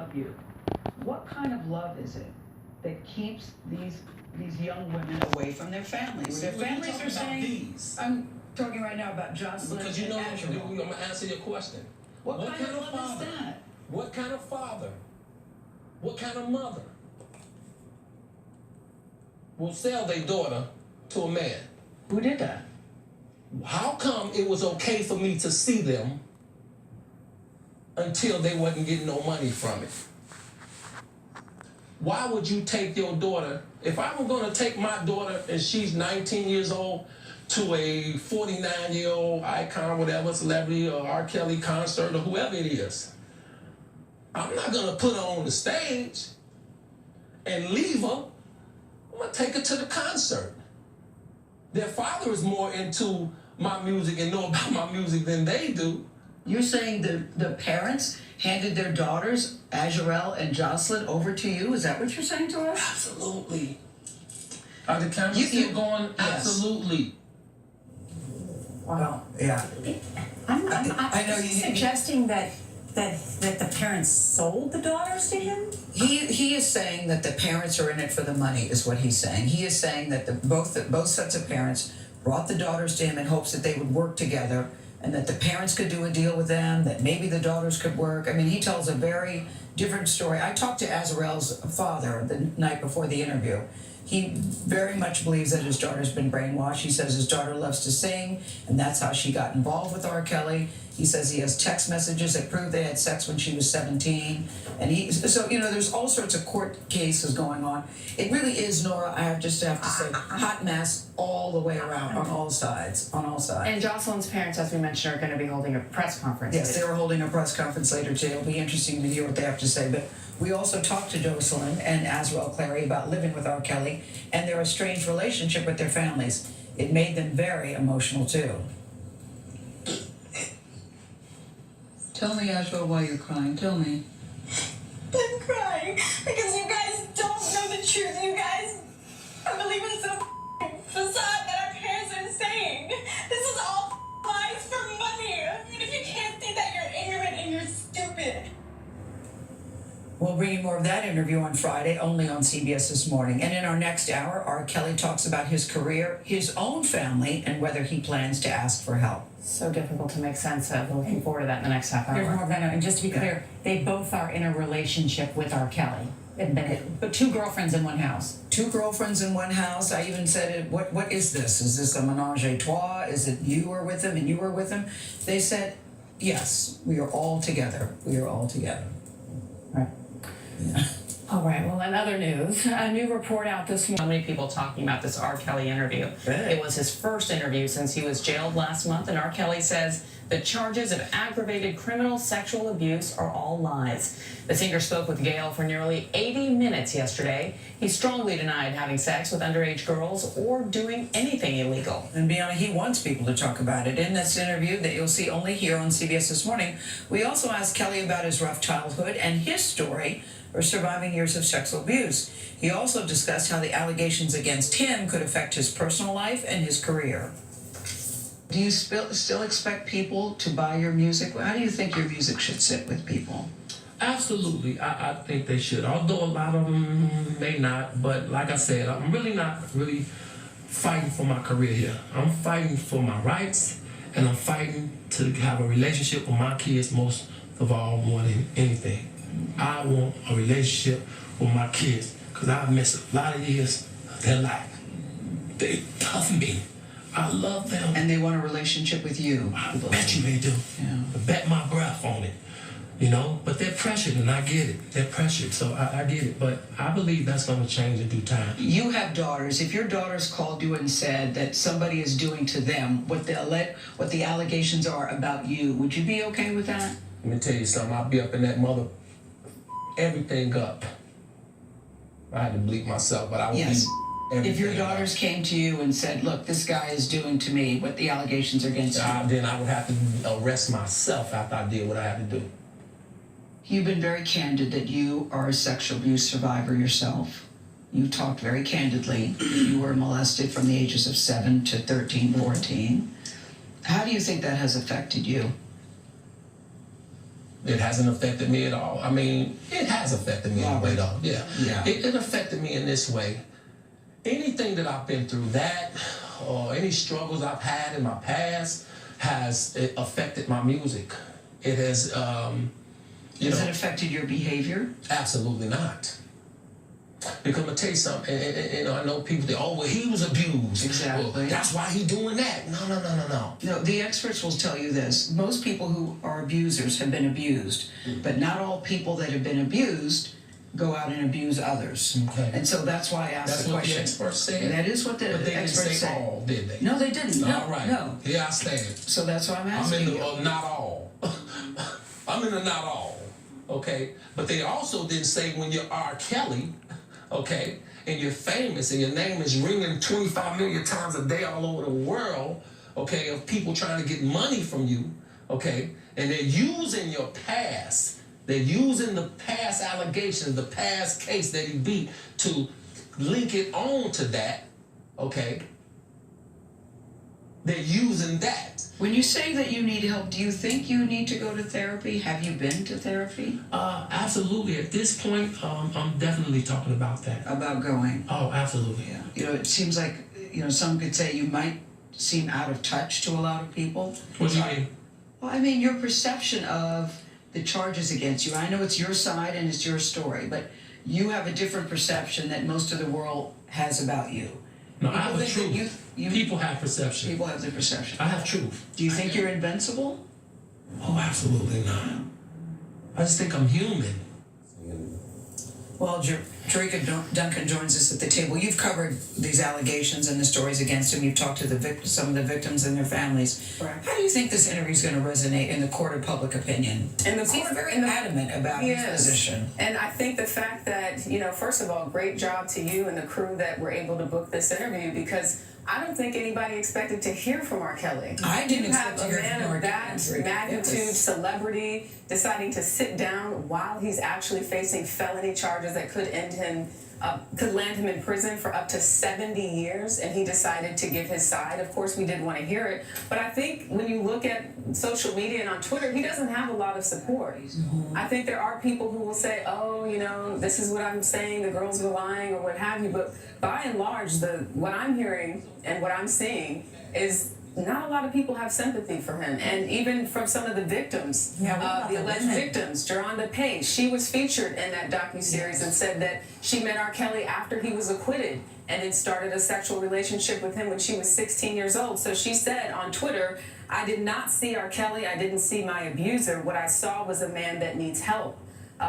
love you. What kind of love is it that keeps these young women away from their families? Their families are saying, I'm talking right now about Jocelyn. Because you know, I'm going to answer your question. What kind of love is that? What kind of father? What kind of mother will sell their daughter to a man? Who did that? How come it was okay for me to see them until they wasn't getting no money from it? Why would you take your daughter, if I were going to take my daughter and she's 19 years old to a 49-year-old icon, whatever, celebrity or R.Kelly concert or whoever it is, I'm not going to put her on the stage and leave her. I'm going to take her to the concert. Their father is more into my music and know about my music than they do. You're saying the parents handed their daughters, Azurel and Jocelyn, over to you? Is that what you're saying to us? Absolutely. Are the cameras still going? Yes. Absolutely. Wow. Yeah. I know you suggesting that the parents sold the daughters to him? He is saying that the parents are in it for the money, is what he's saying. He is saying that both sets of parents brought the daughters to him in hopes that they would work together and that the parents could do a deal with them, that maybe the daughters could work. I mean, he tells a very different story. I talked to Azurel's father the night before the interview. He very much believes that his daughter's been brainwashed. He says his daughter loves to sing, and that's how she got involved with R.Kelly. He says he has text messages that prove they had sex when she was 17. And so there's all sorts of court cases going on. It really is, Nora, I have to say, hot mess all the way around, on all sides. And Jocelyn's parents, as we mentioned, are going to be holding a press conference. Yes, they are holding a press conference later today. It'll be interesting to hear what they have to say. But we also talked to Jocelyn and Azurel Clary about living with R. Kelly and their estranged relationship with their families. It made them very emotional, too. Tell me, Azurel, why you're crying. Tell me. I'm crying because you guys don't know the truth. You guys are believing some facade that our parents are saying. This is all lies for money. And if you can't see that, you're ignorant and you're stupid. We'll bring you more of that interview on Friday, only on CBS This Morning. And in our next hour, R. Kelly talks about his career, his own family, and whether he plans to ask for help. So difficult to make sense of. We're looking forward to that in the next half hour. Here's more of that. And just to be clear, they both are in a relationship with R. Kelly. But two girlfriends in one house. Two girlfriends in one house. I even said, what is this? Is this a menage a trois? Is it you are with him and you are with him? They said, yes, we are all together. We are all together. Right. Yeah. All right, well, in other news, a new report out this morning. So many people talking about this R. Kelly interview. Hey. It was his first interview since he was jailed last month, and R. Kelly says the charges of aggravated criminal sexual abuse are all lies. The singer spoke with Gayle for nearly 80 minutes yesterday. He strongly denied having sex with underage girls or doing anything illegal. And Bianca, he wants people to talk about it. In this interview that you'll see only here on CBS This Morning, we also asked Kelly about his rough childhood and his story for surviving years of sexual abuse. He also discussed how the allegations against him could affect his personal life and his career. Do you still expect people to buy your music? How do you think your music should sit with people? Absolutely, I think they should. Although a lot of them may not, but like I said, I'm really not fighting for my career here. I'm fighting for my rights, and I'm fighting to have a relationship with my kids most of all, more than anything. I want a relationship with my kids because I've missed a lot of years of their life. They love me. I love them. And they want a relationship with you. I bet you they do. Yeah. I bet my breath on it. But they're pressured, and I get it. They're pressured, so I get it. But I believe that's going to change in due time. You have daughters. If your daughters called you and said that somebody is doing to them what the allegations are about you, would you be okay with that? Let me tell you something. I'll be up in that mother, everything up. I had to bleep myself, but I would Yes. be If your daughters came to you and said, look, this guy is doing to me what the allegations are against you. Then I would have to arrest myself after I did what I had to do. You've been very candid that you are a sexual abuse survivor yourself. You talked very candidly. You were molested from the ages of 7 to 13, 14. How do you think that has affected you? It hasn't affected me at all. I mean, it has affected me in a way, though. Yeah. It affected me in this way. Anything that I've been through, that or any struggles I've had in my past, has affected my music. It has, Has it affected your behavior? Absolutely not. Because I'm gonna tell you something, and I know people think, oh, well, he was abused. Exactly. Well, that's why he doing that. No. No, the experts will tell you this. Most people who are abusers have been abused, but not all people that have been abused go out and abuse others. Okay. And so that's why I asked That's the what question. the experts said? That is what the But they didn't experts say say. all, did they? No, they didn't. No, All right. no. Here I stand. So that's why I'm I'm asking in the you. not all. I'm in the not all. Okay? But they also didn't say when you're R.Kelly, okay, and you're famous and your name is ringing 25 million times a day all over the world, okay, of people trying to get money from you, okay, and they're using your past. They're using the past allegations, the past case that he beat to link it on to that, okay? They're using that. When you say that you need help, do you think you need to go to therapy? Have you been to therapy? Absolutely. At this point, I'm definitely talking about that. About going? Oh, absolutely. Yeah. You know, it seems like, you know, some could say you might seem out of touch to a lot of people. What do you mean? Well, I mean, your perception of the charges against you. I know it's your side and it's your story, but you have a different perception that most of the world has about you. No, I have a think that truth. you People have perception. People have their perception. I have truth. Do you think you're invincible? Oh, absolutely not. I just think I'm human. Well, Jerika Duncan joins us at the table. You've covered these allegations and the stories against him. You've talked to some of the victims and their families. Correct. How do you think this interview is going to resonate in the court of public opinion? He's very adamant about his position. And I think the fact that, you know, first of all, great job to you and the crew that were able to book this interview, because I don't think anybody expected to hear from R.Kelly. I didn't expect to hear You have a from man of that R.Kelly. magnitude, celebrity, deciding to sit down while he's actually facing felony charges that could end him, could land him in prison for up to 70 years, and he decided to give his side. Of course, we didn't want to hear it, but I think when you look at social media and on Twitter, he doesn't have a lot of support. I think there are people who will say, oh, you know, this is what I'm saying, the girls are lying or what have you, but by and large, what I'm hearing and what I'm seeing is not a lot of people have sympathy for him. And even from some of the victims, the alleged victims, Geronda Page, she was featured in that docuseries and said that she met R. Kelly after he was acquitted and then started a sexual relationship with him when she was 16 years old. So she said on Twitter, I did not see R. Kelly, I didn't see my abuser. What I saw was a man that needs help.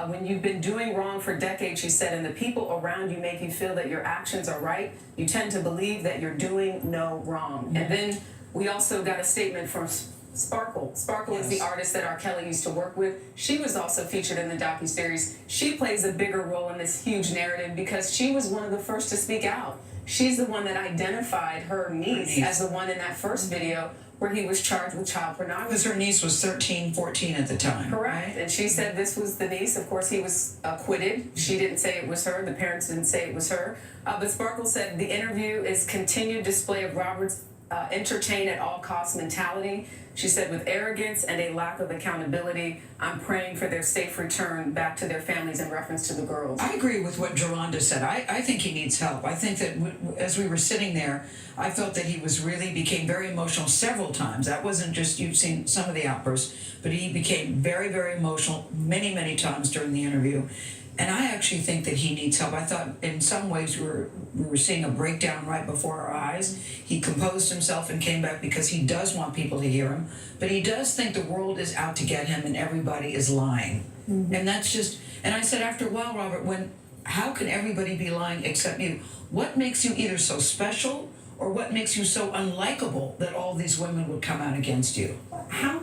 When you've been doing wrong for decades, she said, and the people around you make you feel that your actions are right, you tend to believe that you're doing no wrong. And then we also got a statement from Sparkle. Sparkle is the artist that R. Kelly used to work with. She was also featured in the docuseries. She plays a bigger role in this huge narrative because she was one of the first to speak out. She's the one that identified her niece as the one in that first video where he was charged with child pornography. Because her niece was 13, 14 at the time. Correct. Right? And she said this was the niece. Of course, he was acquitted. She didn't say it was her. The parents didn't say it was her. But Sparkle said the interview is continued display of Robert's entertain at all costs mentality. She said, with arrogance and a lack of accountability, I'm praying for their safe return back to their families in reference to the girls. I agree with what Geronda said. I think he needs help. I think that as we were sitting there, I felt that he became very emotional several times. That wasn't just, you've seen some of the outbursts, but he became very, very emotional many, many times during the interview. And I actually think that he needs help. I thought in some ways we were seeing a breakdown right before our eyes. He composed himself and came back because he does want people to hear him. But he does think the world is out to get him and everybody is lying. Mm-hmm. And that's just, and I said after a while, Robert, how can everybody be lying except you? What makes you either so special or what makes you so unlikable that all these women would come out against you?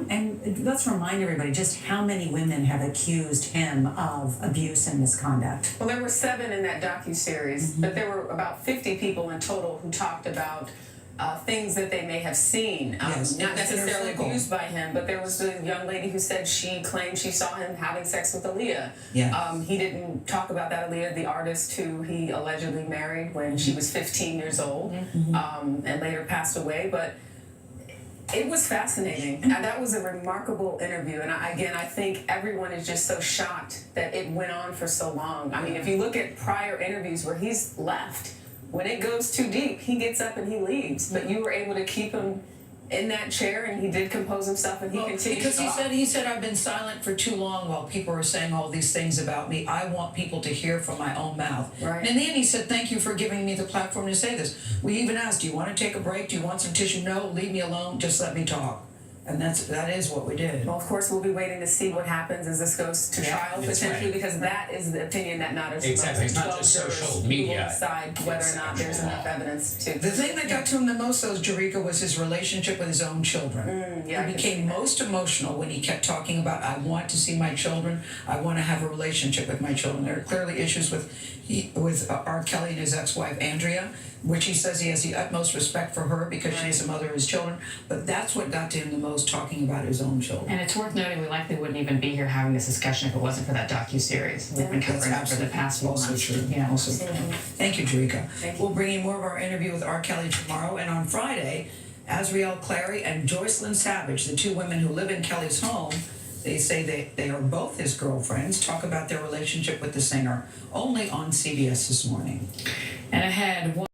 And let's remind everybody just how many women have accused him of abuse and misconduct. Well, there were 7 in that docuseries, but there were about 50 people in total who talked about things that they may have seen, Yes, not necessarily circle. abused by him, but there was a young lady who said she claimed she saw him having sex with Aaliyah. Yeah. He didn't talk about that Aaliyah, the artist who he allegedly married when she was 15 years old, and later passed away. But It was fascinating. Now, that was a remarkable interview. And I think everyone is just so shocked that it went on for so long. I mean, if you look at prior interviews where he's left, when it goes too deep, he gets up and he leaves. But you were able to keep him in that chair, and he did compose himself, and he continued because to talk. he said I've been silent for too long while people are saying all these things about me. I want people to hear from my own mouth. Right. And in the end, he said, "Thank you for giving me the platform to say this." We even asked, "Do you want to take a break? Do you want some tissue?" "No, leave me alone. Just let me talk." And that is what we did. Well, of course, we'll be waiting to see what happens as this goes to trial That's potentially, right. because that is the opinion that matters the Exactly. most. It's not 12 just jurors social who media. will decide whether It's or not there's actual enough law. evidence to. The thing that got to him the most, though, Jerika, was his relationship with his own children. Yeah, I He can became see that. most emotional when he kept talking about, "I want to see my children. I want to have a relationship with my children." There are clearly issues with R.Kelly and his ex-wife Andrea, which he says he has the utmost respect for her because she's the mother of his children. But that's what got to him the most, talking about his own children. And it's worth noting we likely wouldn't even be here having this discussion if it wasn't for that docu-series we've been covering it for the past few also months. true. Yeah. Also true. Thank you, Jerika. Thank you. We'll bring you more of our interview with R. Kelly tomorrow, and on Friday, Azriel Clary and Joycelyn Savage, the two women who live in Kelly's home, they say they are both his girlfriends, talk about their relationship with the singer, only on CBS This Morning. And ahead,